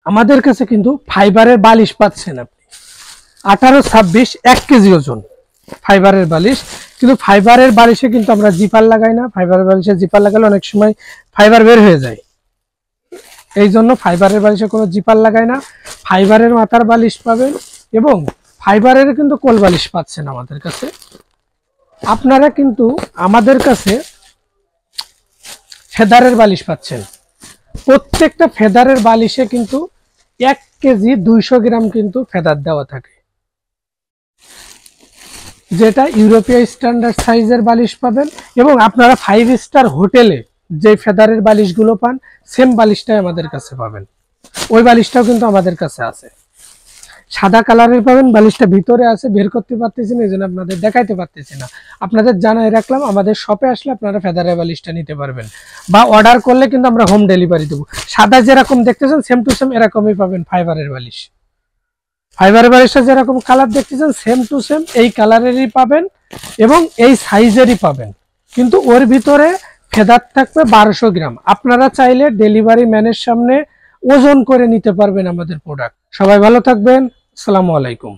আমাদের কাছে কিন্তু ফাইবারের বালিশ পাচ্ছেন আপনি 18-26 1 কেজি ওজন ফাইবারের বালিশ। কিন্তু ফাইবারের বালিশে কিন্তু আমরা জিপার লাগাই না, ফাইবারের বালিশে জিপার লাগালে অনেক সময় ফাইবার বের হয়ে যায়, এই জন্য ফাইবারের বালিশে কোনো জিপার লাগাই না। ফাইবারের মাথার বালিশ পাবেন এবং ফাইবারের কিন্তু কোল বালিশ পাচ্ছেন আমাদের কাছে। আপনারা কিন্তু আমাদের কাছে ফেদারের বালিশ পাচ্ছেন। প্রত্যেকটা ফেদারের বালিশে কিন্তু 1 কেজি 200 গ্রাম কিন্তু ফেদার দেওয়া থাকে, যেটা ইউরোপীয় স্ট্যান্ডার্ড সাইজের বালিশ পাবেন। এবং আপনারা 5 স্টার হোটেলে যে ফেদারের বালিশগুলো পান সেম বালিশটাই আমাদের কাছে পাবেন, ওই বালিশটাও কিন্তু আমাদের কাছে আছে। সাদা কালারের পাবেন, বালিশটা ভিতরে আছে, বের করতে পারতেছি না, এই জন্য আপনাদের দেখাইতে পারতেছি না। আপনাদের জানাই রাখলাম, আমাদের শপে আসলে আপনারা ফেদারের বালিশটা নিতে পারবেন, বা অর্ডার করলে কিন্তু আমরা হোম ডেলিভারি দেবো। সাদা যেরকম দেখতেছেন সেম টু সেম এরকমই পাবেন ফাইবারের বালিশ। ফাইবারের বালিশটা যেরকম কালার দেখতেছেন সেম টু সেম এই কালারেরই পাবেন এবং এই সাইজেরই পাবেন, কিন্তু ওর ভিতরে ফেদার থাকবে 1200 গ্রাম। আপনারা চাইলে ডেলিভারি ম্যানের সামনে ওজন করে নিতে পারবেন আমাদের প্রোডাক্ট। সবাই ভালো থাকবেন, আসসালামু আলাইকুম।